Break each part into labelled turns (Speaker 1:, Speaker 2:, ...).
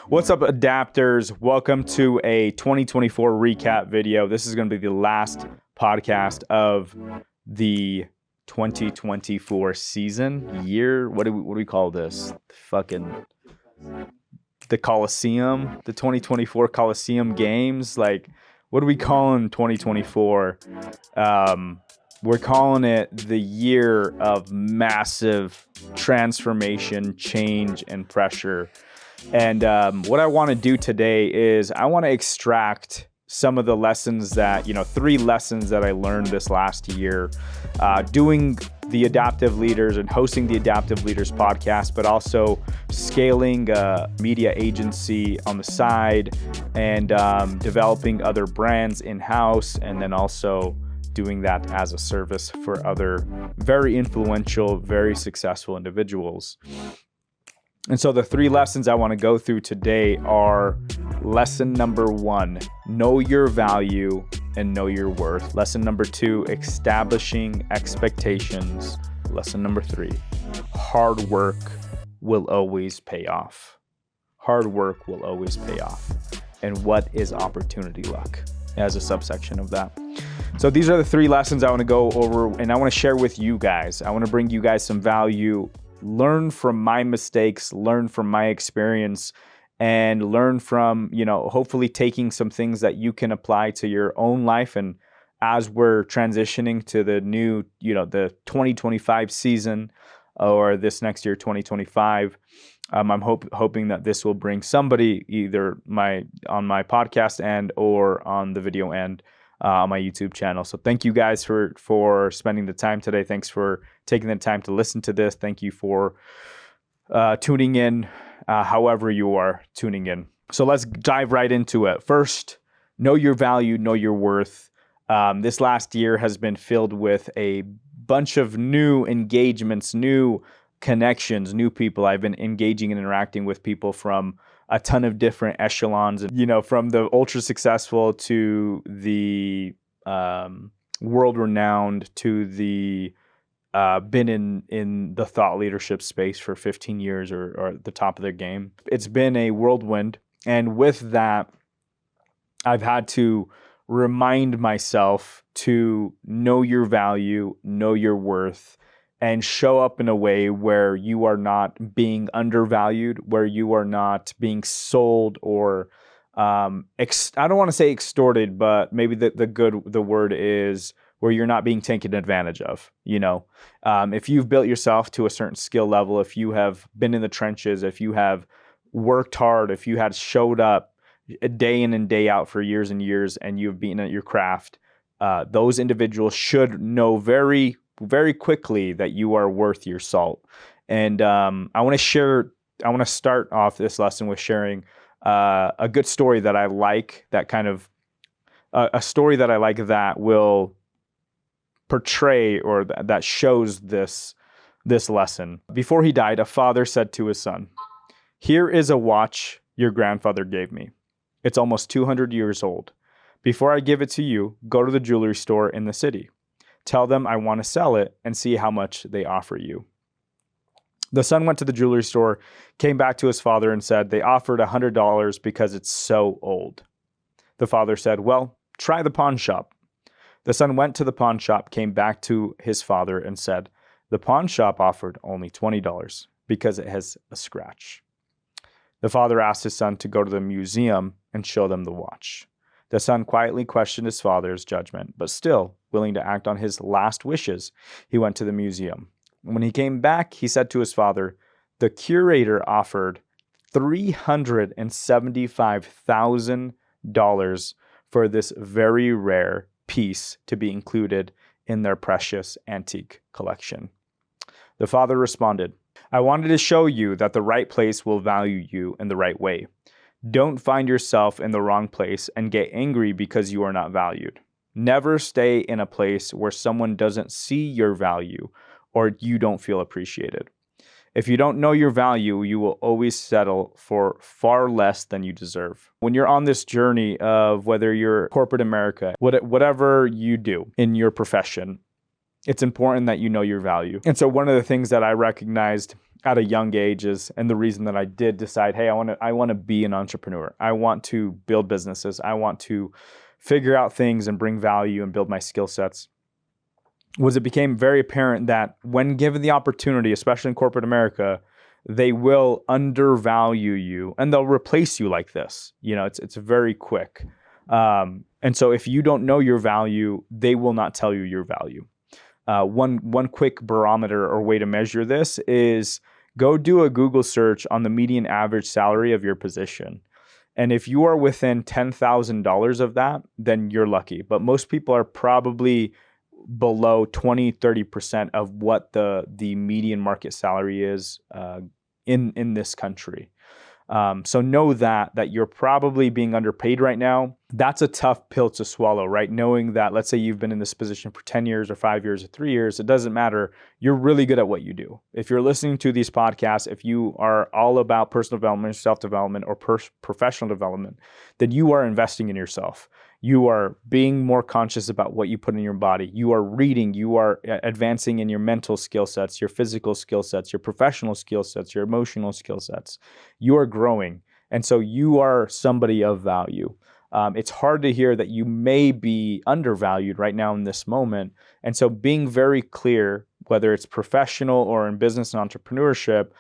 Speaker 1: What's up, adapters? Welcome to a 2024 recap video. This is going to be the last podcast of the 2024 season, year. What do we call this? The Coliseum, the 2024 Coliseum Games. Like, what do we call in 2024? We're calling it the year of massive transformation, change, and pressure. And what I want to do today is I want to extract some of the lessons that, 3 lessons that I learned this last year doing the Adaptive Leaders and hosting the Adaptive Leaders podcast, but also scaling a media agency on the side and developing other brands in-house, and then also doing that as a service for other very influential, very successful individuals. And so the 3 lessons I want to go through today are lesson number 1, know your value and know your worth. Lesson number 2, establishing expectations. Lesson number 3, hard work will always pay off. Hard work will always pay off. And what is opportunity luck as a subsection of that? So these are the 3 lessons I want to go over, and I want to share with you guys. I want to bring you guys some value, learn from my mistakes, learn from my experience, and learn from, hopefully taking some things that you can apply to your own life. And as we're transitioning to the new, the 2025 season, or this next year, 2025, I'm hoping that this will bring somebody either on my podcast end or on the video end on my YouTube channel. So thank you guys for spending the time today. Thanks for taking the time to listen to this. Thank you for tuning in, however you are tuning in. So let's dive right into it. First, know your value, know your worth. This last year has been filled with a bunch of new engagements, new connections, new people. I've been engaging and interacting with people from a ton of different echelons, from the ultra successful to the world renowned to the been in the thought leadership space for 15 years or at the top of their game. It's been a whirlwind. And with that, I've had to remind myself to know your value, know your worth, and show up in a way where you are not being undervalued, where you are not being sold or, I don't want to say extorted, but maybe the word is where you're not being taken advantage of. If you've built yourself to a certain skill level, if you have been in the trenches, if you have worked hard, if you had showed up day in and day out for years and years, and you've been at your craft, those individuals should know very, very quickly that you are worth your salt. And I want to start off this lesson with sharing a good story that I like, a story that I like that will portray or that shows this lesson. Before he died, a father said to his son, "Here is a watch your grandfather gave me. It's almost 200 years old. Before I give it to you, go to the jewelry store in the city. Tell them I want to sell it and see how much they offer you." The son went to the jewelry store, came back to his father and said, "They offered $100 because it's so old." The father said, "Well, try the pawn shop." The son went to the pawn shop, came back to his father and said, "The pawn shop offered only $20 because it has a scratch." The father asked his son to go to the museum and show them the watch. The son quietly questioned his father's judgment, but still willing to act on his last wishes, he went to the museum. When he came back, he said to his father, "The curator offered $375,000 for this very rare piece to be included in their precious antique collection." The father responded, "I wanted to show you that the right place will value you in the right way. Don't find yourself in the wrong place and get angry because you are not valued. Never stay in a place where someone doesn't see your value or you don't feel appreciated. If you don't know your value, you will always settle for far less than you deserve." When you're on this journey of whether you're corporate America, whatever you do in your profession, it's important that you know your value. And so one of the things that I recognized at a young age is, and the reason that I did decide, hey, I want to be an entrepreneur. I want to build businesses. I want to figure out things and bring value and build my skill sets, was it became very apparent that when given the opportunity, especially in corporate America, they will undervalue you and they'll replace you like this. You know, it's very quick. And so if you don't know your value, they will not tell you your value. One quick barometer or way to measure this is go do a Google search on the median average salary of your position. And if you are within $10,000 of that, then you're lucky. But most people are probably below 20, 30% of what the median market salary is in this country. So know that you're probably being underpaid right now. That's a tough pill to swallow, right? Knowing that, let's say you've been in this position for 10 years or 5 years or 3 years, it doesn't matter. You're really good at what you do. If you're listening to these podcasts, if you are all about personal development, self-development, or professional development, then you are investing in yourself. You are being more conscious about what you put in your body. You are reading. You are advancing in your mental skill sets, your physical skill sets, your professional skill sets, your emotional skill sets. You are growing. And so you are somebody of value. It's hard to hear that you may be undervalued right now in this moment. And so being very clear, whether it's professional or in business and entrepreneurship,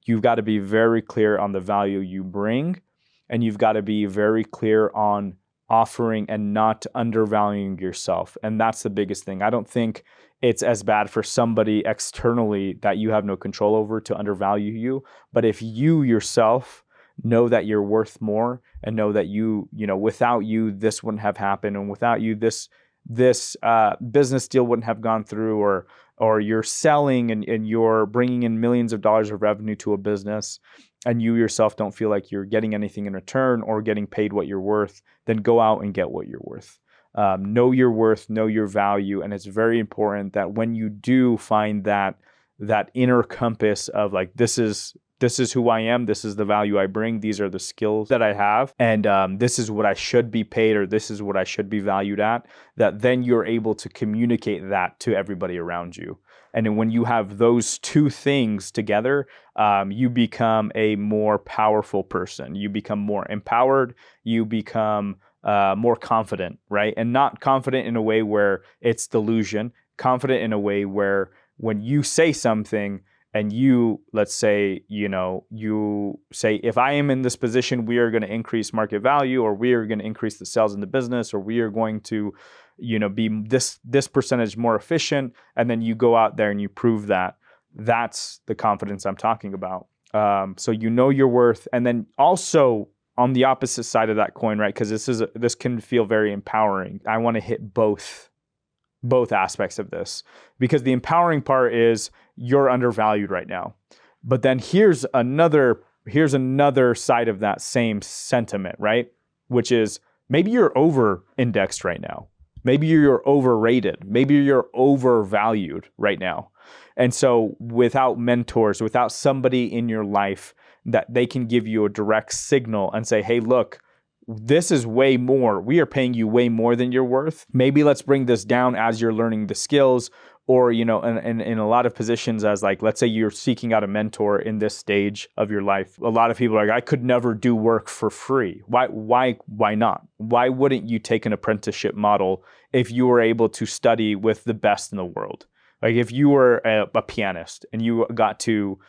Speaker 1: you've got to be very clear on the value you bring. And you've got to be very clear on offering and not undervaluing yourself. And that's the biggest thing. I don't think it's as bad for somebody externally that you have no control over to undervalue you. But if you yourself know that you're worth more and know that you know, without you, this wouldn't have happened. And without you, this business deal wouldn't have gone through, or you're selling and you're bringing in millions of dollars of revenue to a business, and you yourself don't feel like you're getting anything in return or getting paid what you're worth, then go out and get what you're worth. Know your worth, know your value. And it's very important that when you do find that inner compass of like, this is who I am, this is the value I bring, these are the skills that I have, and this is what I should be paid, or this is what I should be valued at, that then you're able to communicate that to everybody around you. And then when you have those two things together, you become a more powerful person. You become more empowered. You become more confident, right? And not confident in a way where it's delusion, confident in a way where when you say something and you, let's say, you say, if I am in this position, we are going to increase market value, or we are going to increase the sales in the business, or we are going to be this percentage more efficient, and then you go out there and you prove that. That's the confidence I'm talking about. So you know your worth, and then also on the opposite side of that coin, right? Because this can feel very empowering. I want to hit both aspects of this, because the empowering part is you're undervalued right now, but then here's another side of that same sentiment, right? Which is maybe you're over indexed right now. Maybe you're overrated. Maybe you're overvalued right now. And so without mentors, without somebody in your life that they can give you a direct signal and say, hey, look, this is way more. We are paying you way more than you're worth. Maybe let's bring this down as you're learning the skills, or, in a lot of positions, as like, let's say you're seeking out a mentor in this stage of your life. A lot of people are like, I could never do work for free. Why not? Why wouldn't you take an apprenticeship model if you were able to study with the best in the world? Like if you were a pianist and you got to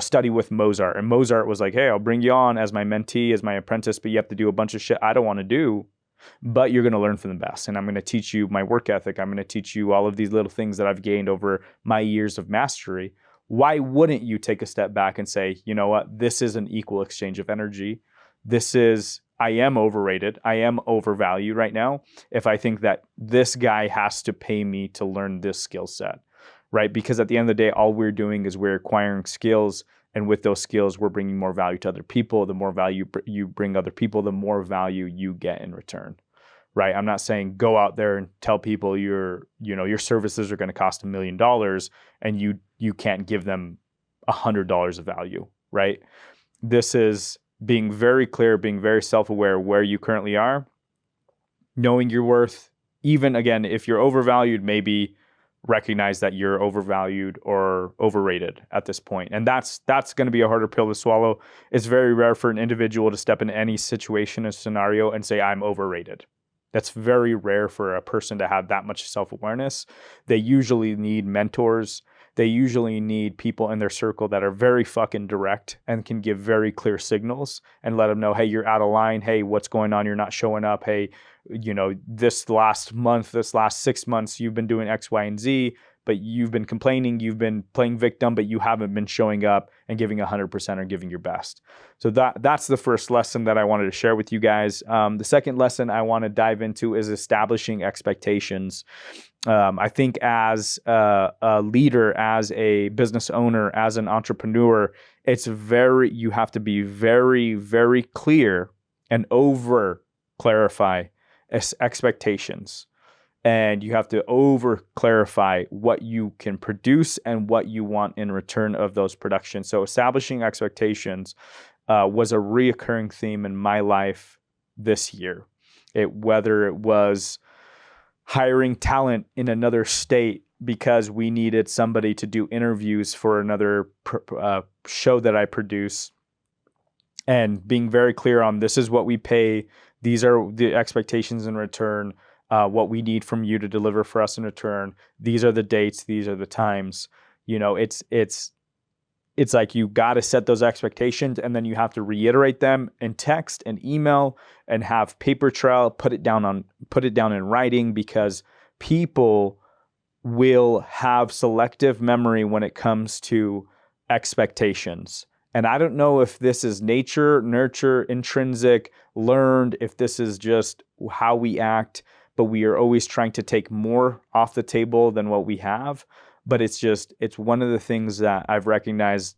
Speaker 1: study with Mozart, and Mozart was like, hey, I'll bring you on as my mentee, as my apprentice, but you have to do a bunch of shit I don't want to do, but you're going to learn from the best. And I'm going to teach you my work ethic. I'm going to teach you all of these little things that I've gained over my years of mastery. Why wouldn't you take a step back and say, you know what, this is an equal exchange of energy. I am overrated. I am overvalued right now if I think that this guy has to pay me to learn this skill set. Right? Because at the end of the day, all we're doing is we're acquiring skills. And with those skills, we're bringing more value to other people. The more value you bring other people, the more value you get in return. Right? I'm not saying go out there and tell people your services are going to cost $1 million and you can't give them $100 of value. Right? This is being very clear, being very self-aware where you currently are, knowing your worth. Even again, if you're overvalued, maybe recognize that you're overvalued or overrated at this point. And that's going to be a harder pill to swallow. It's very rare for an individual to step in any situation or scenario and say, I'm overrated. That's very rare for a person to have that much self-awareness. They usually need mentors. They usually need people in their circle that are very fucking direct and can give very clear signals and let them know, hey, you're out of line. Hey, what's going on? You're not showing up. Hey, you know, this last 6 months, you've been doing X, Y, and Z, but you've been complaining, you've been playing victim, but you haven't been showing up and giving 100% or giving your best. So that's the first lesson that I wanted to share with you guys. The second lesson I want to dive into is establishing expectations. I think as a leader, as a business owner, as an entrepreneur, you have to be very, very clear and over clarify expectations. And you have to over clarify what you can produce and what you want in return of those productions. So establishing expectations was a reoccurring theme in my life this year. Whether it was hiring talent in another state because we needed somebody to do interviews for another show that I produce, and being very clear on this is what we pay, these are the expectations in return, what we need from you to deliver for us in return, these are the dates, these are the times. You know, it's like you got to set those expectations, and then you have to reiterate them in text and email and have paper trail, put it down in writing, because people will have selective memory when it comes to expectations. And I don't know if this is nature, nurture, intrinsic, learned, if this is just how we act, but we are always trying to take more off the table than what we have. But it's one of the things that I've recognized.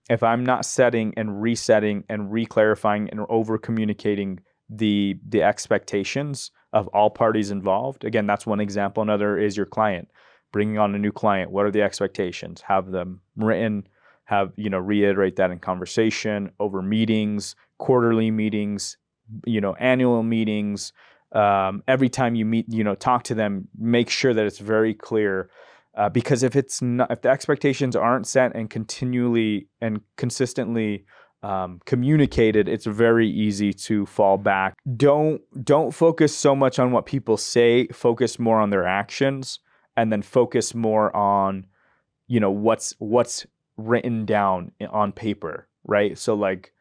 Speaker 1: If I'm not setting and resetting and reclarifying and over communicating the expectations of all parties involved, again, that's one example. Another is your client, bringing on a new client. What are the expectations? Have them written, reiterate that in conversation, over meetings, quarterly meetings, annual meetings. Every time you meet, talk to them, make sure that it's very clear. Because if the expectations aren't set and continually and consistently communicated, it's very easy to fall back. Don't focus so much on what people say. Focus more on their actions, and then focus more on, what's written down on paper, right? So like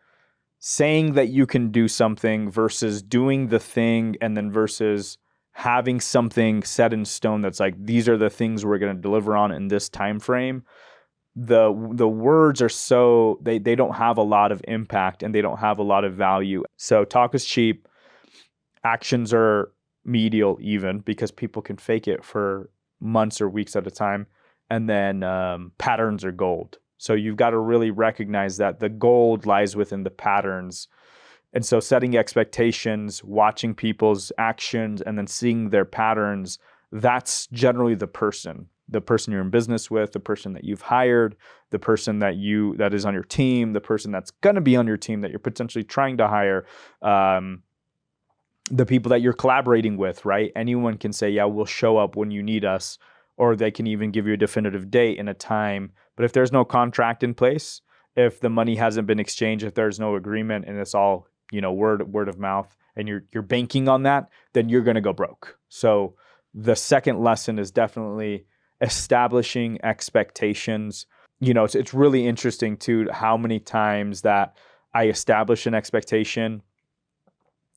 Speaker 1: saying that you can do something versus doing the thing, and then versus having something set in stone that's like, these are the things we're going to deliver on in this time frame. The words are so they don't have a lot of impact, and they don't have a lot of value. So talk is cheap, actions are medial, even because people can fake it for months or weeks at a time, and then patterns are gold. So you've got to really recognize that the gold lies within the patterns. And so setting expectations, watching people's actions, and then seeing their patterns, that's generally the person you're in business with, the person that you've hired, the person that is on your team, the person that's going to be on your team that you're potentially trying to hire, the people that you're collaborating with, right? Anyone can say, yeah, we'll show up when you need us, or they can even give you a definitive date and a time. But if there's no contract in place, if the money hasn't been exchanged, if there's no agreement, and it's all word of mouth, and you're banking on that, then you're going to go broke. So the second lesson is definitely establishing expectations. It's really interesting too how many times that I establish an expectation,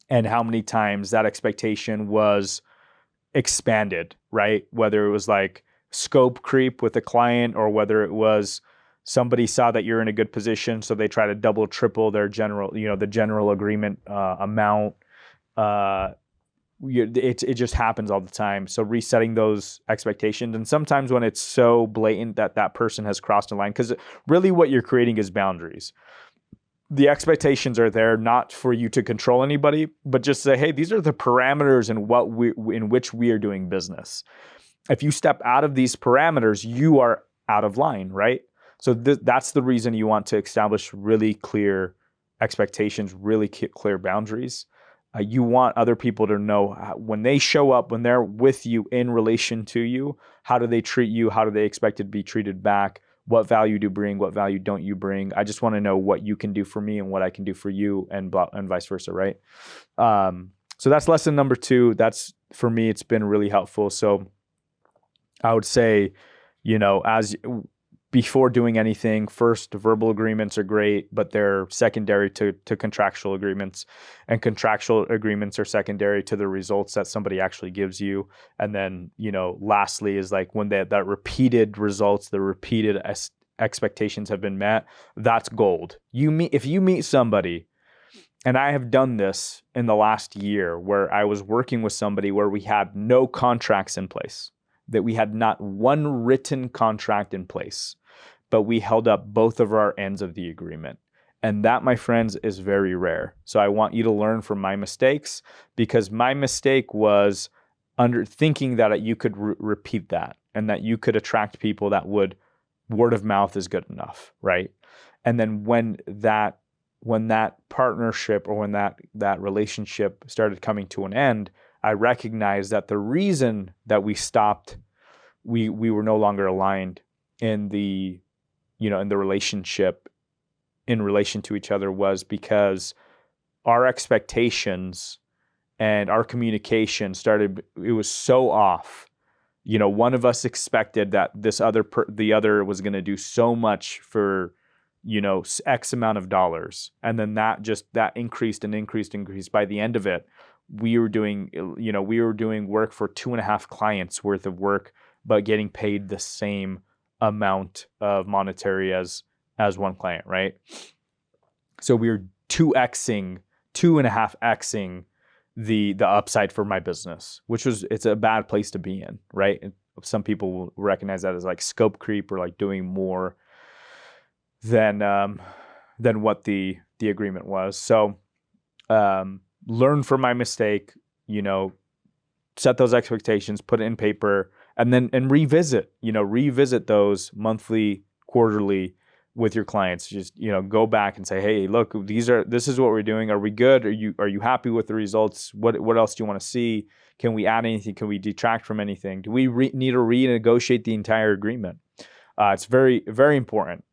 Speaker 1: and how many times that expectation was expanded, right? Whether it was like scope creep with a client, or whether it was somebody saw that you're in a good position, so they try to double, triple their the general agreement amount. It just happens all the time. So resetting those expectations, and sometimes when it's so blatant that person has crossed a line, because really what you're creating is boundaries. The expectations are there not for you to control anybody, but just say, hey, these are the parameters in which we are doing business. If you step out of these parameters, you are out of line, right? So that's the reason you want to establish really clear expectations, really clear boundaries. You want other people to know when they show up, when they're with you in relation to you, how do they treat you? How do they expect to be treated back? What value do you bring? What value don't you bring? I just want to know what you can do for me and what I can do for you, and vice versa, right? So that's lesson number 2. That's, for me, it's been really helpful. So I would say, as before doing anything, first, verbal agreements are great, but they're secondary to contractual agreements, and contractual agreements are secondary to the results that somebody actually gives you. And then, lastly is like when that repeated results, the repeated expectations have been met, that's gold. If you meet somebody, and I have done this in the last year where I was working with somebody where we had no contracts in place, that we had not one written contract in place, but we held up both of our ends of the agreement. And that, my friends, is very rare. So I want you to learn from my mistakes, because my mistake was thinking that you could repeat that, and that you could attract people that would, word of mouth is good enough, right? And then when that partnership, or when that relationship started coming to an end, I recognized that the reason that we stopped, we were no longer aligned in the relationship in relation to each other, was because our expectations and our communication it was so off. One of us expected that the other was going to do so much for, X amount of dollars. And then that increased and increased. By the end of it, we were doing work for 2.5 clients worth of work, but getting paid the same amount of monetary as one client, right? So we were 2.5xing the upside for my business, it's a bad place to be in, right? And some people will recognize that as like scope creep, or like doing more than what the agreement was. So learn from my mistake, set those expectations, put it in paper, and revisit those monthly, quarterly with your clients. Just, go back and say, hey, look, this is what we're doing. Are we good? Are you happy with the results? What else do you want to see? Can we add anything? Can we detract from anything? Do we need to renegotiate the entire agreement? It's very, very important,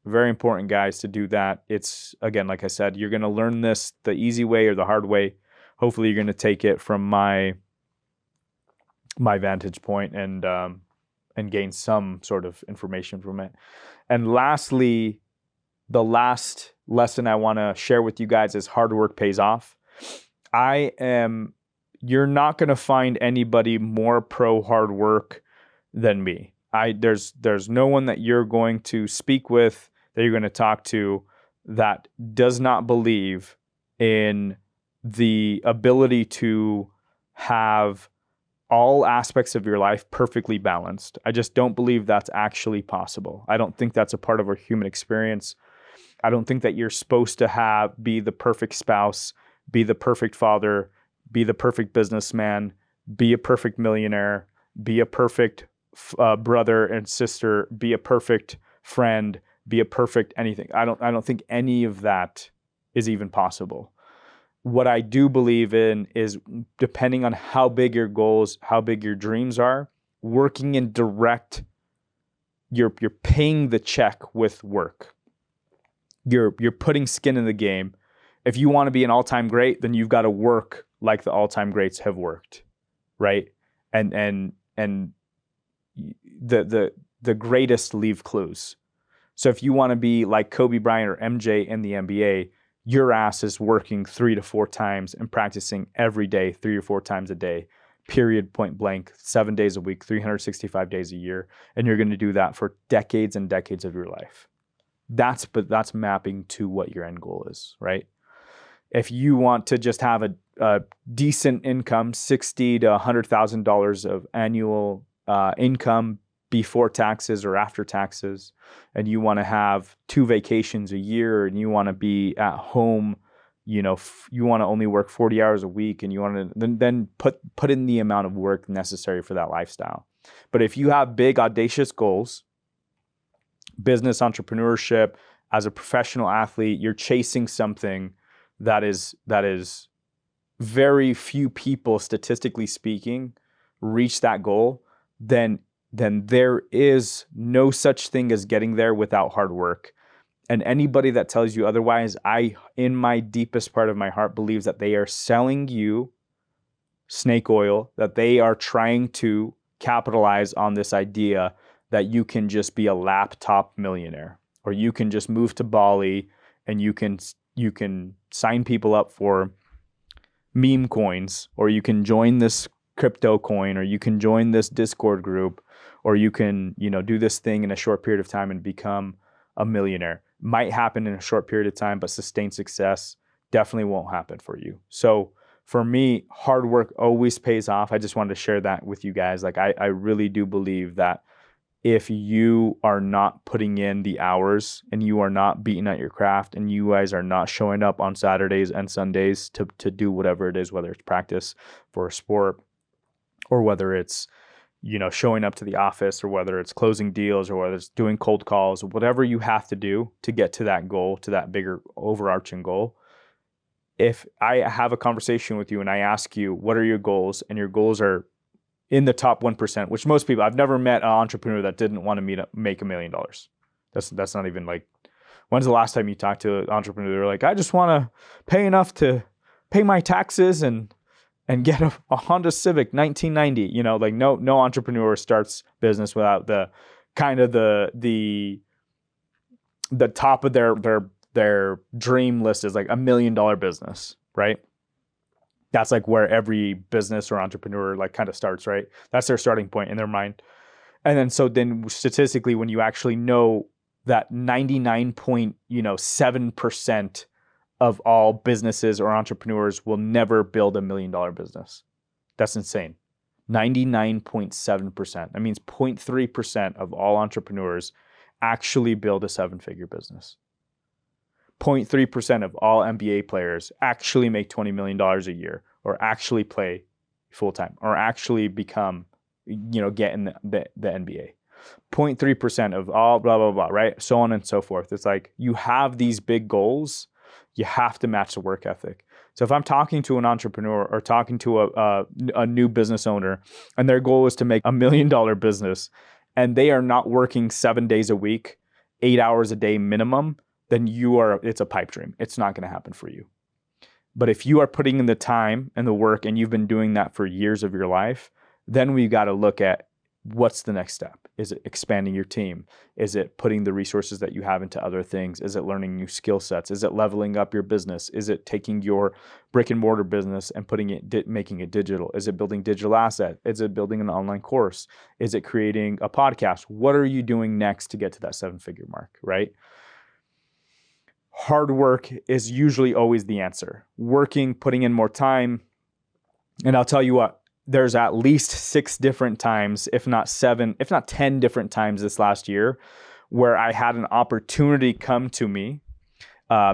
Speaker 1: guys, to do that. It's, again, like I said, you're going to learn this the easy way or the hard way. Hopefully you're going to take it from my vantage point and gain some sort of information from it. And lastly, the last lesson I want to share with you guys is hard work pays off. You're not going to find anybody more pro hard work than me. There's no one that you're going to speak with, that you're going to talk to, that does not believe in the ability to have all aspects of your life perfectly balanced. I just don't believe that's actually possible. I don't think that's a part of our human experience. I don't think that you're supposed to be the perfect spouse, be the perfect father, be the perfect businessman, be a perfect millionaire, be a perfect brother and sister, be a perfect friend, be a perfect anything. I don't think any of that is even possible. What I do believe in is, depending on how big your goals, how big your dreams are, working in direct, you're paying the check with work. You're putting skin in the game. If you want to be an all-time great, then you've got to work like the all-time greats have worked, right? And the greatest leave clues. So if you want to be like Kobe Bryant or MJ in the NBA, your ass is working 3 to 4 times and practicing every day, 3 or 4 times a day, period, point blank, 7 days a week, 365 days a year. And you're going to do that for decades and decades of your life. That's mapping to what your end goal is, right? If you want to just have a decent income, $60,000 to $100,000 of annual income before taxes or after taxes, and you want to have 2 vacations a year, and you want to be at home, you want to only work 40 hours a week, and you want to then put in the amount of work necessary for that lifestyle. But if you have big, audacious goals, business, entrepreneurship, as a professional athlete, you're chasing something that is very few people, statistically speaking, reach that goal, then there is no such thing as getting there without hard work. And anybody that tells you otherwise, I, in my deepest part of my heart, believes that they are selling you snake oil, that they are trying to capitalize on this idea that you can just be a laptop millionaire, or you can just move to Bali and you can sign people up for meme coins, or you can join this crypto coin, or you can join this Discord group, or you can, do this thing in a short period of time and become a millionaire. Might happen in a short period of time, but sustained success definitely won't happen for you. So for me, hard work always pays off. I just wanted to share that with you guys. Like, I really do believe that if you are not putting in the hours and you are not beating at your craft and you guys are not showing up on Saturdays and Sundays to do whatever it is, whether it's practice for a sport, or whether it's, showing up to the office, or whether it's closing deals, or whether it's doing cold calls, whatever you have to do to get to that goal, to that bigger overarching goal. If I have a conversation with you and I ask you, what are your goals? And your goals are in the top 1%, which most people, I've never met an entrepreneur that didn't want to make $1 million. That's not even like, when's the last time you talked to an entrepreneur? They're like, I just want to pay enough to pay my taxes and get a Honda Civic 1990. Like no entrepreneur starts business without the kind of the top of their dream list is like $1 million business, right? That's like where every business or entrepreneur like kind of starts, right? That's their starting point in their mind. And then statistically, when you actually know that 99.7% of all businesses or entrepreneurs will never build $1 million business. That's insane. 99.7%. That means 0.3% of all entrepreneurs actually build a 7-figure business. 0.3% of all NBA players actually make $20 million a year, or actually play full-time, or actually become, get in the NBA. 0.3% of all blah, blah, blah, right? So on and so forth. It's like, you have these big goals, you have to match the work ethic. So if I'm talking to an entrepreneur or talking to a new business owner, and their goal is to make $1 million business, and they are not working 7 days a week, 8 hours a day minimum, then it's a pipe dream. It's not going to happen for you. But if you are putting in the time and the work, and you've been doing that for years of your life, then we've got to look at what's the next step. Is it expanding your team? Is it putting the resources that you have into other things? Is it learning new skill sets? Is it leveling up your business? Is it taking your brick and mortar business and making it digital? Is it building digital asset? Is it building an online course? Is it creating a podcast? What are you doing next to get to that 7-figure mark, right? Hard work is usually always the answer. Working, putting in more time. And I'll tell you what, there's at least 6 different times, if not 7, if not 10 different times this last year, where I had an opportunity come to me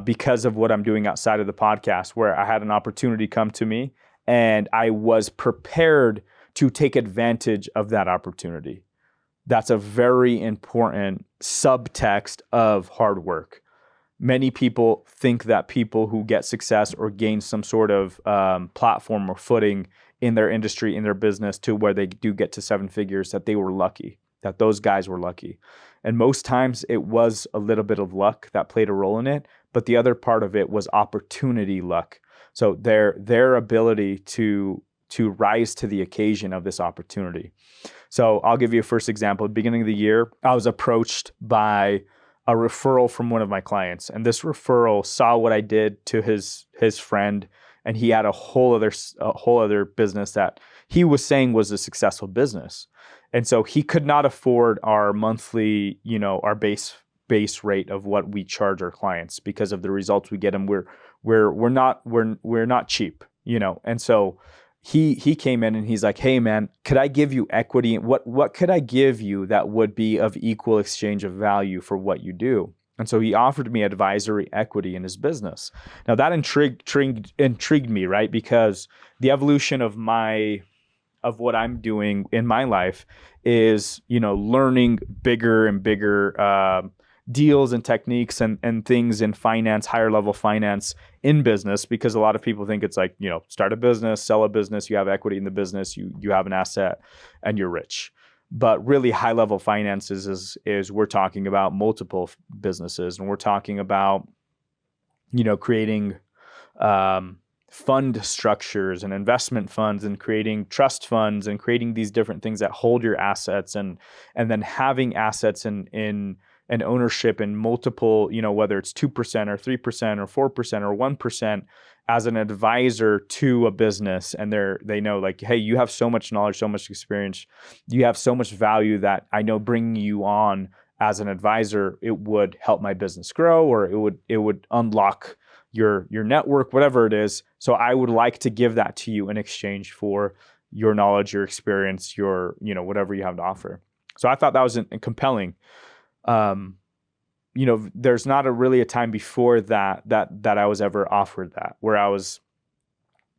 Speaker 1: because of what I'm doing outside of the podcast, where I had an opportunity come to me and I was prepared to take advantage of that opportunity. That's a very important subtext of hard work. Many people think that people who get success or gain some sort of platform or footing in their industry, in their business, to where they do get to 7 figures, that they were lucky, that those guys were lucky. And most times it was a little bit of luck that played a role in it, but the other part of it was opportunity luck. So their ability to rise to the occasion of this opportunity. So I'll give you a first example. At the beginning of the year, I was approached by a referral from one of my clients. And this referral saw what I did to his friend, and he had a whole other business that he was saying was a successful business. And so he could not afford our monthly, our base rate of what we charge our clients because of the results we get. And we're not cheap, And so he came in and he's like, hey man, could I give you equity? What could I give you that would be of equal exchange of value for what you do? And so he offered me advisory equity in his business. Now that intrigued me, right? Because the evolution of what I'm doing in my life is, learning bigger and bigger deals and techniques and things in finance, higher level finance in business, because a lot of people think it's like, start a business, sell a business, you have equity in the business, you have an asset and you're rich. But really high level finances is we're talking about multiple businesses, and we're talking about, creating fund structures and investment funds, and creating trust funds, and creating these different things that hold your assets, and then having assets in and ownership in multiple, whether it's 2% or 3% or 4% or 1% as an advisor to a business. And they know like, hey, you have so much knowledge, so much experience, you have so much value that I know bringing you on as an advisor, it would help my business grow, or it would unlock your network, whatever it is. So I would like to give that to you in exchange for your knowledge, your experience, your, whatever you have to offer. So I thought that was compelling. There's not really a time before that I was ever offered that, where I was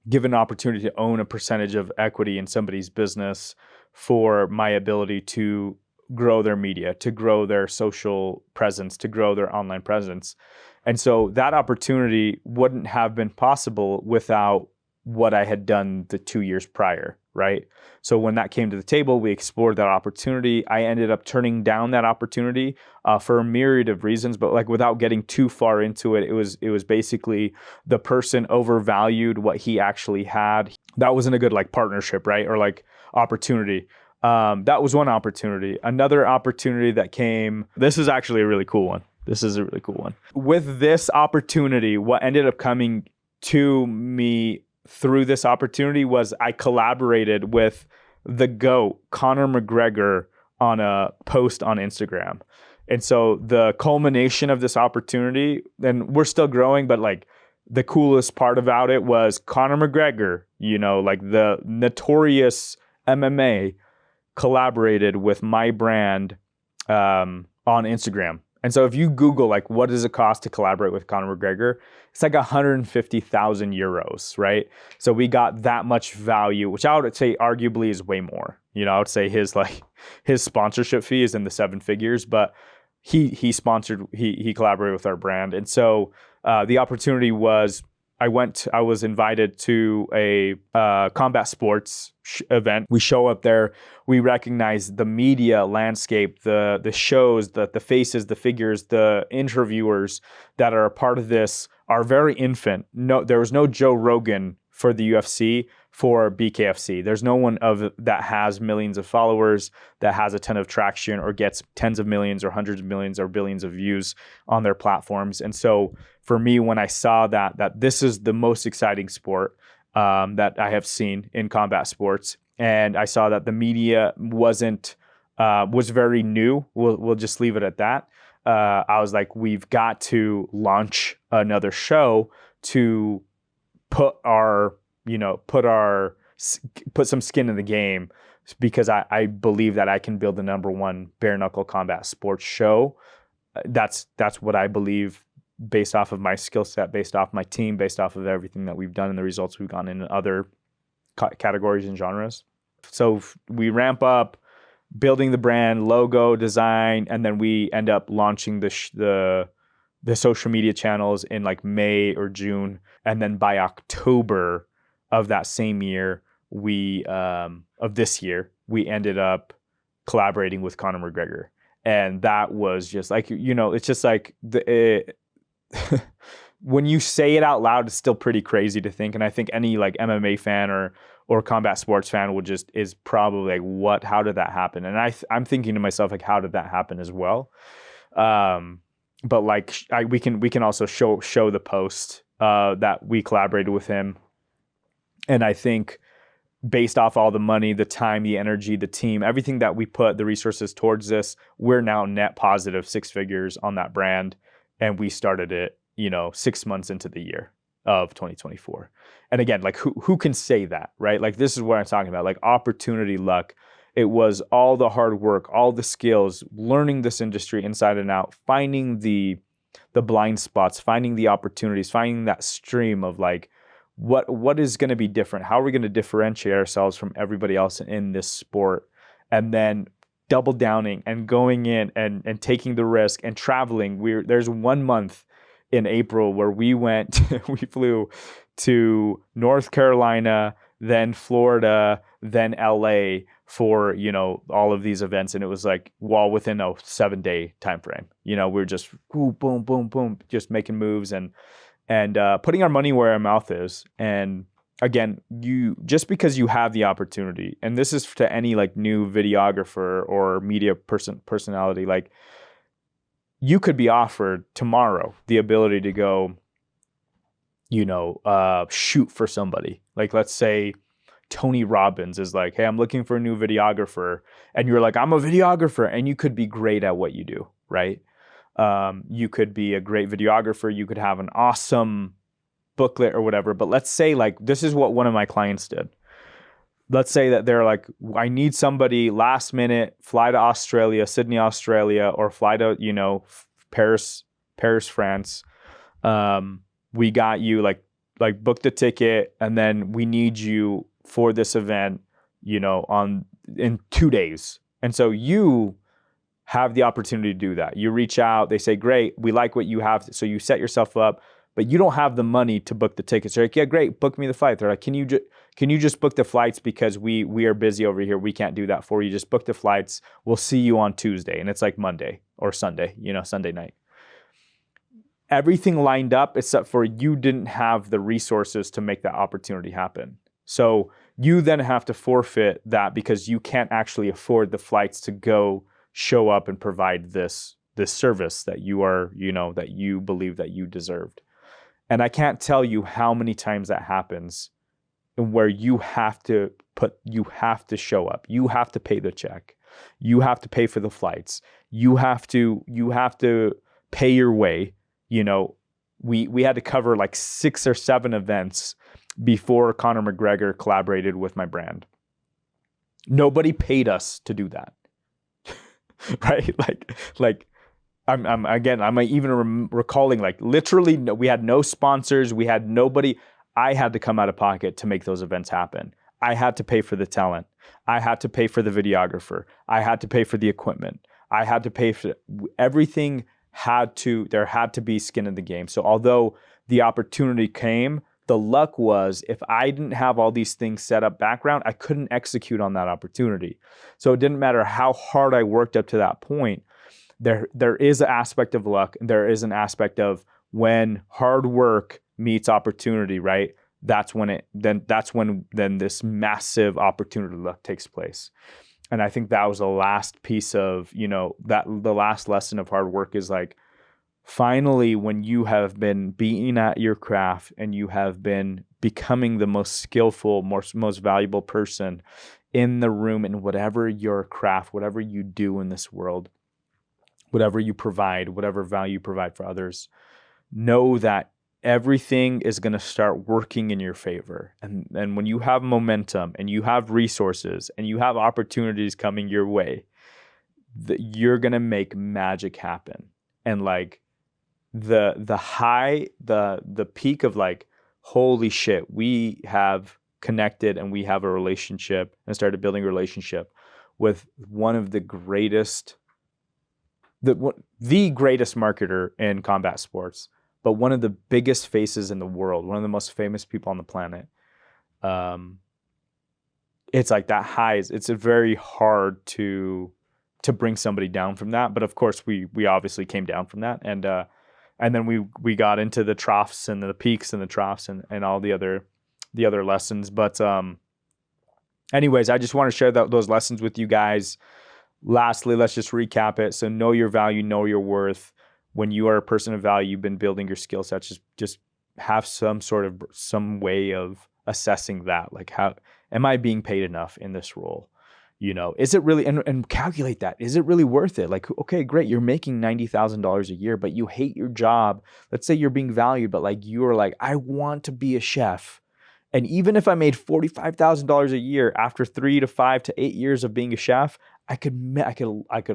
Speaker 1: given an opportunity to own a percentage of equity in somebody's business for my ability to grow their media, to grow their social presence, to grow their online presence. And so that opportunity wouldn't have been possible without what I had done the 2 years prior, right? So when that came to the table, we explored that opportunity. I ended up turning down that opportunity for a myriad of reasons, but like without getting too far into it, it was basically the person overvalued what he actually had. That wasn't a good like partnership, right? Or like opportunity. That was one opportunity. Another opportunity that came, this is actually a really cool one. This is a really cool one. With this opportunity, what ended up coming to me through this opportunity was I collaborated with the GOAT, Conor McGregor, on a post on Instagram. And so the culmination of this opportunity, and we're still growing, but like the coolest part about it was Conor McGregor, like the notorious MMA, collaborated with my brand on Instagram. And so if you Google, like, what does it cost to collaborate with Conor McGregor? It's like 150,000 euros, right? So we got that much value, which I would say arguably is way more. I would say his sponsorship fee is in the 7 figures, but he collaborated with our brand. And so the opportunity was, I was invited to a combat sports event. We show up there, we recognize the media landscape, the shows, the faces, the figures, the interviewers that are a part of this are very infant. No, there was no Joe Rogan for the UFC for BKFC. There's no one that has millions of followers, that has a ton of traction, or gets tens of millions or hundreds of millions or billions of views on their platforms. And so for me, when I saw that this is the most exciting sport that I have seen in combat sports, and I saw that the media was very new. We'll just leave it at that. I was like, we've got to launch another show to put some skin in the game, because I believe that I can build the #1 bare knuckle combat sports show. That's what I believe, based off of my skill set, based off my team, based off of everything that we've done and the results we've gotten in other categories and genres. So we ramp up building the brand, logo, design, and then we end up launching the social media channels in like May or June. And then by October of that same year, of this year, we ended up collaborating with Conor McGregor. And that was just like, it's just like when you say it out loud, it's still pretty crazy to think. And I think any like MMA fan or combat sports fan is probably like, what, how did that happen? And I'm thinking to myself, like, how did that happen as well? But like, we can also show the post that we collaborated with him. And I think based off all the money, the time, the energy, the team, everything that we put the resources towards this, we're now net positive 6 figures on that brand. And we started it, 6 months into the year of 2024. And again, like who can say that, right? Like, this is what I'm talking about, like opportunity, luck. It was all the hard work, all the skills, learning this industry inside and out, finding the blind spots, finding the opportunities, finding that stream of like, what is going to be different? How are we going to differentiate ourselves from everybody else in this sport? And then double downing and going in and taking the risk and traveling. There's 1 month in April where we flew to North Carolina, then Florida, then LA for, all of these events. And it was like, well, within a 7-day time frame, we're just boom, boom, boom, boom, just making moves and putting our money where our mouth is. And again, just because you have the opportunity, and this is to any like new videographer or media personality, like you could be offered tomorrow the ability to go, shoot for somebody. Like, let's say Tony Robbins is like, hey, I'm looking for a new videographer. And you're like, I'm a videographer. And you could be great at what you do, right? You could be a great videographer. You could have an awesome booklet or whatever. But let's say like, this is what one of my clients did. Let's say that they're like, I need somebody last minute, fly to Australia, Sydney, Australia, or fly to, Paris, France. We got you like book the ticket, and then we need you for this event, in 2 days. And so you have the opportunity to do that. You reach out, they say, great, we like what you have. So you set yourself up, but you don't have the money to book the tickets. They're like, yeah, great, book me the flight. They're like, can you just book the flights because we are busy over here. We can't do that for you. Just book the flights. We'll see you on Tuesday. And it's like Monday or Sunday, Sunday night. Everything lined up except for you didn't have the resources to make that opportunity happen. So you then have to forfeit that because you can't actually afford the flights to go show up and provide this service that you are, that you believe that you deserved. And I can't tell you how many times that happens where you have to show up. You have to pay the check. You have to pay for the flights. You have to pay your way. We had to cover like 6 or 7 events before Conor McGregor collaborated with my brand. Nobody paid us to do that. Right? Like I'm even recalling, like, literally we had no sponsors. We had nobody. I had to come out of pocket to make those events happen. I had to pay for the talent. I had to pay for the videographer. I had to pay for the equipment. I had to pay for everything. There had to be skin in the game. So although the opportunity came, the luck was if I didn't have all these things set up background, I couldn't execute on that opportunity. So it didn't matter how hard I worked up to that point. There is an aspect of luck. There is an aspect of when hard work meets opportunity, right? That's when this massive opportunity luck takes place. And I think that was the last piece of, the last lesson of hard work is like, finally, when you have been beaten at your craft and you have been becoming the most skillful, most valuable person in the room in whatever your craft, whatever you do in this world, whatever you provide, whatever value you provide for others, know that everything is going to start working in your favor. And when you have momentum and you have resources and you have opportunities coming your way, you're going to make magic happen. And like the high, the peak of like, holy shit, we have connected and we have a relationship and started building a relationship with one of the greatest, the greatest marketer in combat sports, but one of the biggest faces in the world, one of the most famous people on the planet. It's like that highs. It's very hard to bring somebody down from that. But of course, we obviously came down from that, and then we got into the troughs and the peaks and the troughs and all the other lessons. But anyways, I just want to share those lessons with you guys. Lastly, let's just recap it. So know your value, know your worth. When you are a person of value, you've been building your skill sets, just have some way of assessing that. Like, how am I being paid enough in this role? Is it really, and calculate that. Is it really worth it? Like, okay, great. You're making $90,000 a year, but you hate your job. Let's say you're being valued, but like, you are like, I want to be a chef. And even if I made $45,000 a year after 3 to 5 to 8 years of being a chef, I could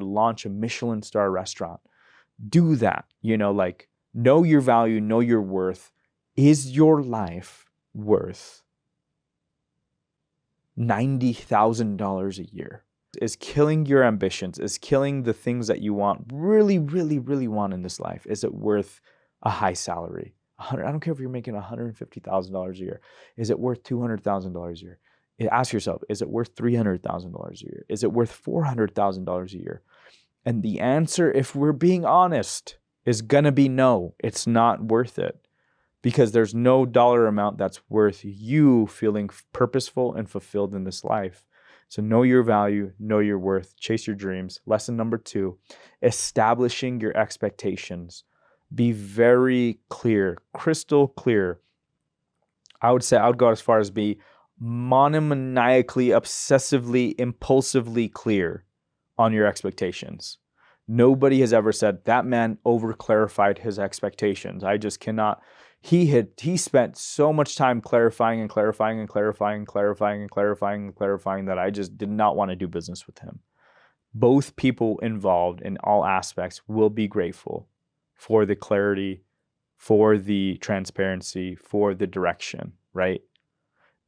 Speaker 1: launch a Michelin star restaurant. Do that, like, know your value, know your worth. Is your life worth $90,000 a year? Is killing your ambitions, is killing the things that you want, really, really, really want in this life. Is it worth a high salary? I don't care if you're making $150,000 a year. Is it worth $200,000 a year? Ask yourself, is it worth $300,000 a year? Is it worth $400,000 a year? And the answer, if we're being honest, is going to be no. It's not worth it, because there's no dollar amount that's worth you feeling purposeful and fulfilled in this life. So know your value, know your worth, chase your dreams. Lesson number 2, establishing your expectations. Be very clear, crystal clear. I would go as far as be monomaniacally, obsessively, impulsively clear on your expectations. Nobody has ever said that man over-clarified his expectations. I just cannot. He spent so much time clarifying and clarifying and clarifying and clarifying and clarifying and clarifying that I just did not want to do business with him. Both people involved in all aspects will be grateful for the clarity, for the transparency, for the direction, right?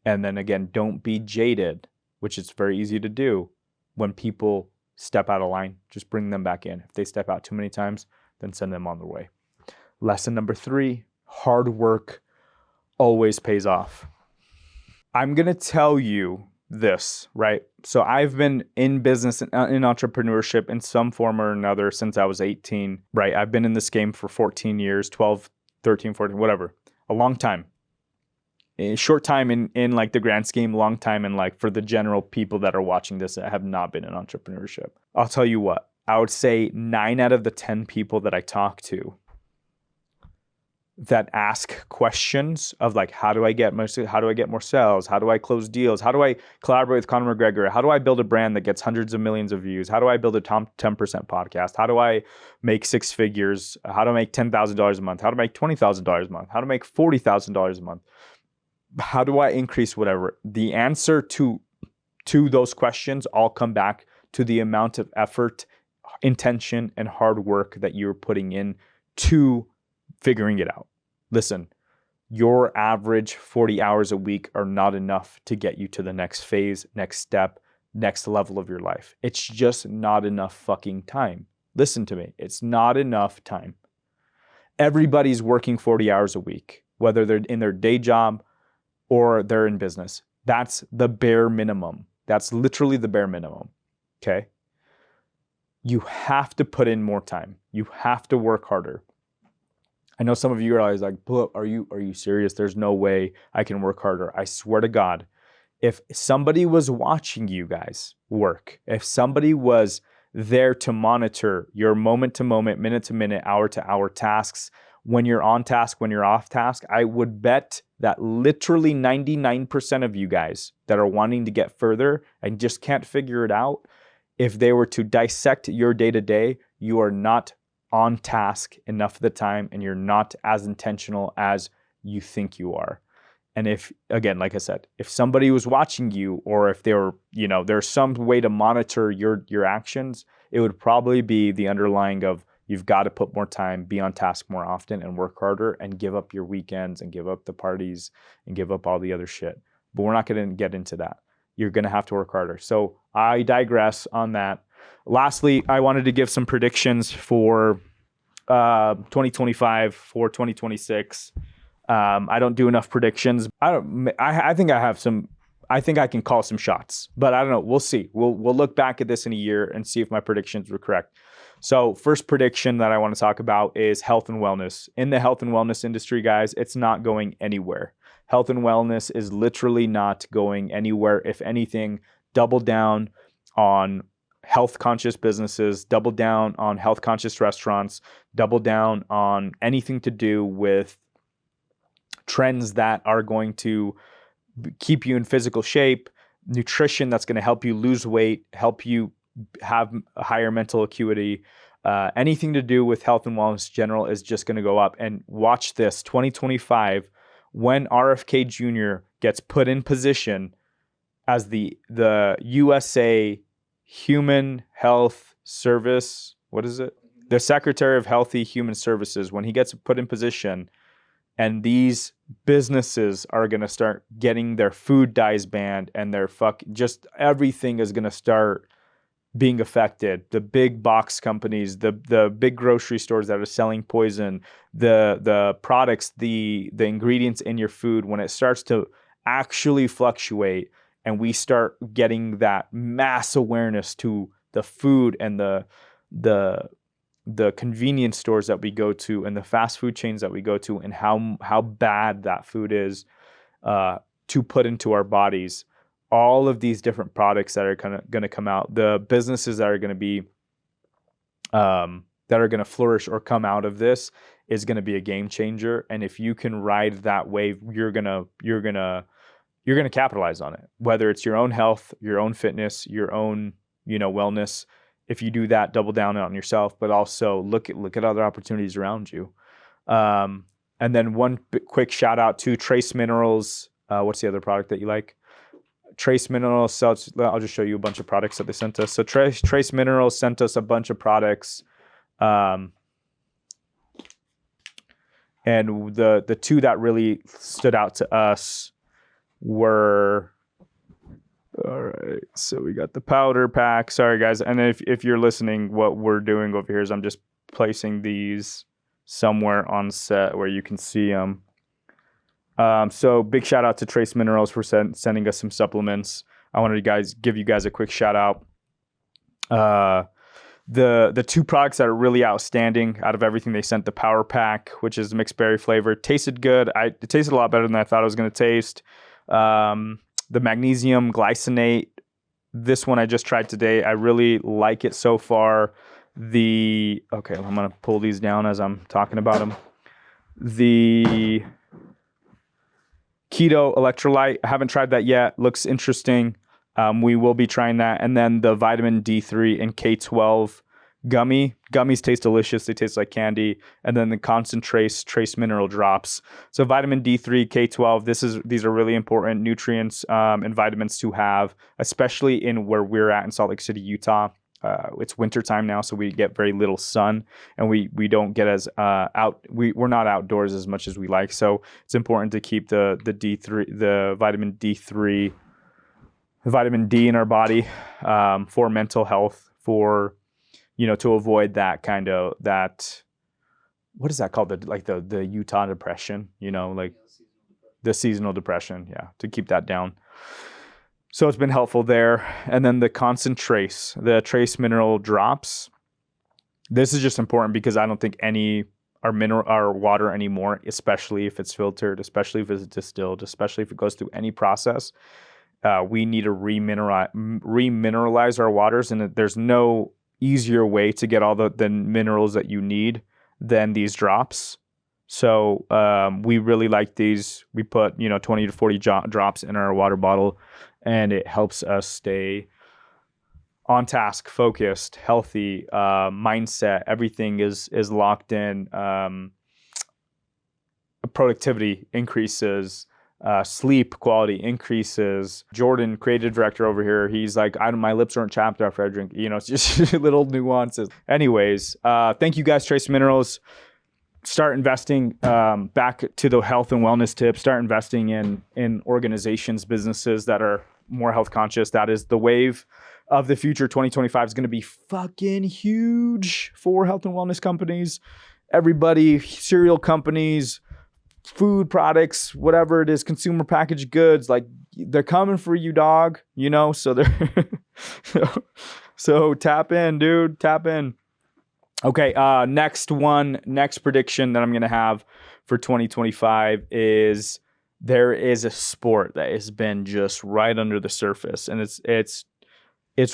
Speaker 1: And then again, don't be jaded, which is very easy to do when people step out of line. Just bring them back in. If they step out too many times, then send them on their way. Lesson number 3, hard work always pays off. I'm going to tell you this, right? So I've been in business, in entrepreneurship in some form or another since I was 18, right? I've been in this game for 14 years, 12, 13, 14, whatever, a long time. A short time in like the grand scheme, long time in like for the general people that are watching this that have not been in entrepreneurship. I'll tell you what, I would say 9 out of the 10 people that I talk to that ask questions of like, how do I get more sales? How do I close deals? How do I collaborate with Conor McGregor? How do I build a brand that gets hundreds of millions of views? How do I build a top 10% podcast? How do I make 6 figures? How do I make $10,000 a month? How to make $20,000 a month? How to make $40,000 a month? How do I increase whatever? The answer to those questions all come back to the amount of effort, intention, and hard work that you're putting in to figuring it out. Listen, your average 40 hours a week are not enough to get you to the next phase, next step, next level of your life. It's just not enough fucking time. Listen to me. It's not enough time. Everybody's working 40 hours a week, whether they're in their day job or they're in business. That's the bare minimum. That's literally the bare minimum. Okay? You have to put in more time. You have to work harder. I know some of you are always like, are you serious? There's no way I can work harder. I swear to God, if somebody was watching you guys work, if somebody was there to monitor your moment to moment, minute to minute, hour to hour tasks, when you're on task, when you're off task, I would bet that literally 99% of you guys that are wanting to get further and just can't figure it out, if they were to dissect your day-to-day, you are not on task enough of the time and you're not as intentional as you think you are. And if, again, like I said, if somebody was watching you, or if they were, there's some way to monitor your actions, it would probably be the underlying of, you've got to put more time, be on task more often, and work harder, and give up your weekends, and give up the parties, and give up all the other shit. But we're not going to get into that. You're going to have to work harder. So I digress on that. Lastly, I wanted to give some predictions for 2025, for 2026. I don't do enough predictions. I think I have some. I think I can call some shots, but I don't know. We'll see. We'll look back at this in a year and see if my predictions were correct. So first prediction that I want to talk about is health and wellness. In the health and wellness industry, guys, it's not going anywhere. Health and wellness is literally not going anywhere. If anything, double down on health conscious businesses, double down on health conscious restaurants, double down on anything to do with trends that are going to keep you in physical shape, nutrition that's going to help you lose weight, help you have a higher mental acuity. Anything to do with health and wellness general is just going to go up. And watch this, 2025, when RFK Jr. gets put in position as the USA Human Health Service, what is it? The Secretary of Healthy Human Services, when he gets put in position, and these businesses are going to start getting their food dyes banned, and their just everything is going to start being affected. The big box companies, the big grocery stores that are selling poison, the products, the ingredients in your food, when it starts to actually fluctuate, and we start getting that mass awareness to the food and the convenience stores that we go to and the fast food chains that we go to, and how bad that food is to put into our bodies. All of these different products that are going to come out, the businesses that are going to be that are going to flourish or come out of this, is going to be a game changer. And if you can ride that wave, you're gonna capitalize on it. Whether it's your own health, your own fitness, your own wellness. If you do that, double down on yourself, but also look at other opportunities around you. And then one quick shout out to Trace Minerals. What's the other product that you like? Trace Minerals. I'll just show you a bunch of products that they sent us. So Trace Minerals sent us a bunch of products. And the two that really stood out to us were, all right, so we got the powder pack. Sorry guys, and if you're listening, what we're doing over here is I'm just placing these somewhere on set where you can see them. So big shout out to Trace Minerals for sending us some supplements. I wanted to give you guys a quick shout out. The two products that are really outstanding out of everything they sent, the Power Pack, which is mixed berry flavor, tasted good. It tasted a lot better than I thought it was going to taste. The magnesium glycinate, this one I just tried today. I really like it so far. Okay, I'm going to pull these down as I'm talking about them. The keto electrolyte, I haven't tried that yet. Looks interesting. We will be trying that. And then the vitamin D3 and K12 gummies taste delicious. They taste like candy. And then the concentrates trace mineral drops. So vitamin D3, K12, these are really important nutrients and vitamins to have, especially in where we're at in Salt Lake City, Utah. It's winter time now, so we get very little sun, and we don't get as we're not outdoors as much as we like. So it's important to keep the D3, the vitamin D3, the vitamin D in our body for mental health, for to avoid that kind of what is that called, the Utah depression, like the seasonal depression, to keep that down. So it's been helpful there. And then the concentrates, the trace mineral drops. This is just important because I don't think any are water anymore, especially if it's filtered, especially if it's distilled, especially if it goes through any process. We need to remineralize our waters, and there's no easier way to get all the minerals that you need than these drops. So we really like these. We put 20 to 40 drops in our water bottle, and it helps us stay on task, focused, healthy, mindset. Everything is locked in. Productivity increases. Sleep quality increases. Jordan, creative director over here, he's like, my lips aren't chapped after I drink. It's just little nuances. Anyways, thank you guys, Trace Minerals. Start investing back to the health and wellness tips. Start investing in organizations, businesses that are more health conscious. That is the wave of the future. 2025 is going to be fucking huge for health and wellness companies. Everybody, cereal companies, food products, whatever it is, consumer packaged goods, like they're coming for you, dog. So they're so tap in, dude. Tap in. Okay, next prediction that I'm going to have for 2025 is there is a sport that has been just right under the surface, and it's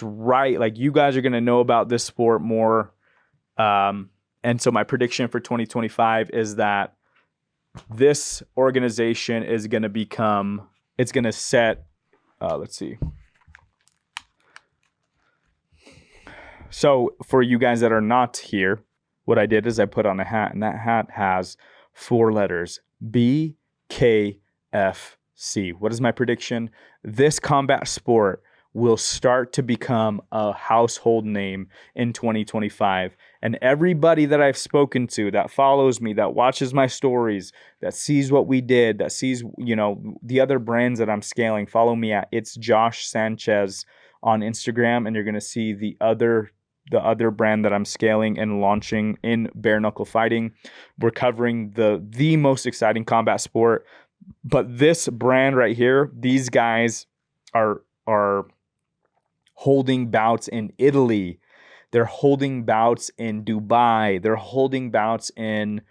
Speaker 1: right, like you guys are going to know about this sport more. And so my prediction for 2025 is that this organization is going to it's going to set, let's see. So for you guys that are not here, what I did is I put on a hat, and that hat has 4 letters, BKFC. What is my prediction? This combat sport will start to become a household name in 2025. And everybody that I've spoken to, that follows me, that watches my stories, that sees what we did, that sees, the other brands that I'm scaling, follow me at It's Josh Sanchez on Instagram, and you're going to see the other brand that I'm scaling and launching in bare knuckle fighting. We're covering the most exciting combat sport, but this brand right here, these guys are holding bouts in Italy. They're holding bouts in Dubai. They're holding bouts in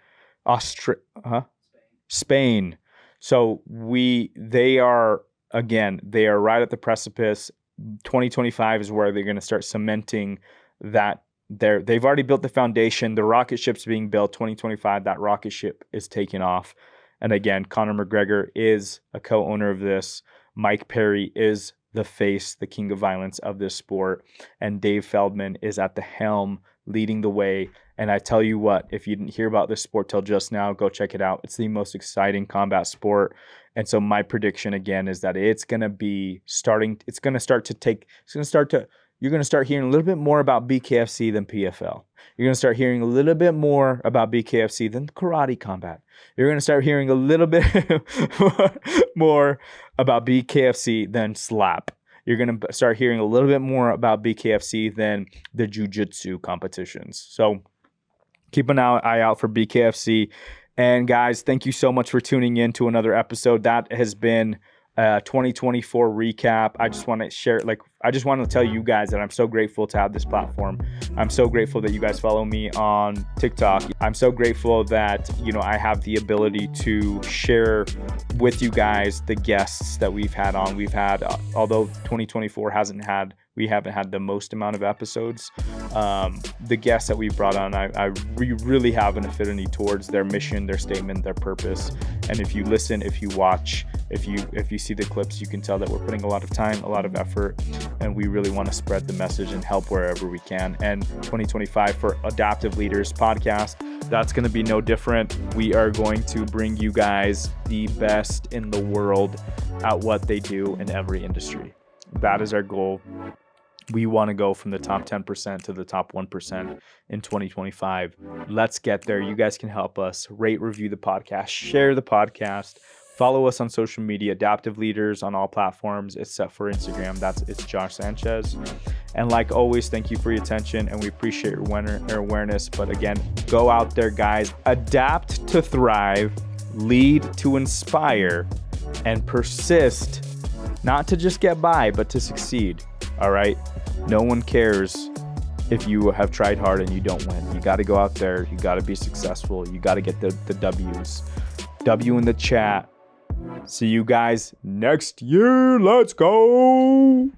Speaker 1: Spain. So they are right at the precipice. 2025 is where they're going to start cementing that. They've already built the foundation. The rocket ship's being built. 2025, that rocket ship is taking off. And again, Conor McGregor is a co-owner of this. Mike Perry is the face, the king of violence of this sport. And Dave Feldman is at the helm, leading the way. And I tell you what, if you didn't hear about this sport till just now, go check it out. It's the most exciting combat sport. And so my prediction again is that you're going to start hearing a little bit more about BKFC than PFL. You're going to start hearing a little bit more about BKFC than karate combat. You're going to start hearing a little bit more about BKFC than slap. You're going to start hearing a little bit more about BKFC than the jiu-jitsu competitions. So keep an eye out for BKFC. And guys, thank you so much for tuning in to another episode. That has been 2024 recap. I just want to share, I just want to tell you guys that I'm so grateful to have this platform. I'm so grateful that you guys follow me on TikTok. I'm so grateful that, I have the ability to share with you guys the guests that we've had on. Although 2024 we haven't had the most amount of episodes. The guests that we've brought on, I really have an affinity towards their mission, their statement, their purpose. And if you listen, if you watch, if you see the clips, you can tell that we're putting a lot of time, a lot of effort, and we really want to spread the message and help wherever we can. And 2025 for Adaptive Leaders podcast, that's going to be no different. We are going to bring you guys the best in the world at what they do in every industry. That is our goal. We want to go from the top 10% to the top 1% in 2025. Let's get there. You guys can help us. Rate, review the podcast, share the podcast, follow us on social media, Adaptive Leaders on all platforms except for Instagram. It's Josh Sanchez. And like always, thank you for your attention, and we appreciate your awareness. But again, go out there, guys. Adapt to thrive, lead to inspire, and persist, not to just get by, but to succeed. All right? No one cares if you have tried hard and you don't win. You got to go out there. You got to be successful. You got to get the W's. W in the chat. See you guys next year. Let's go.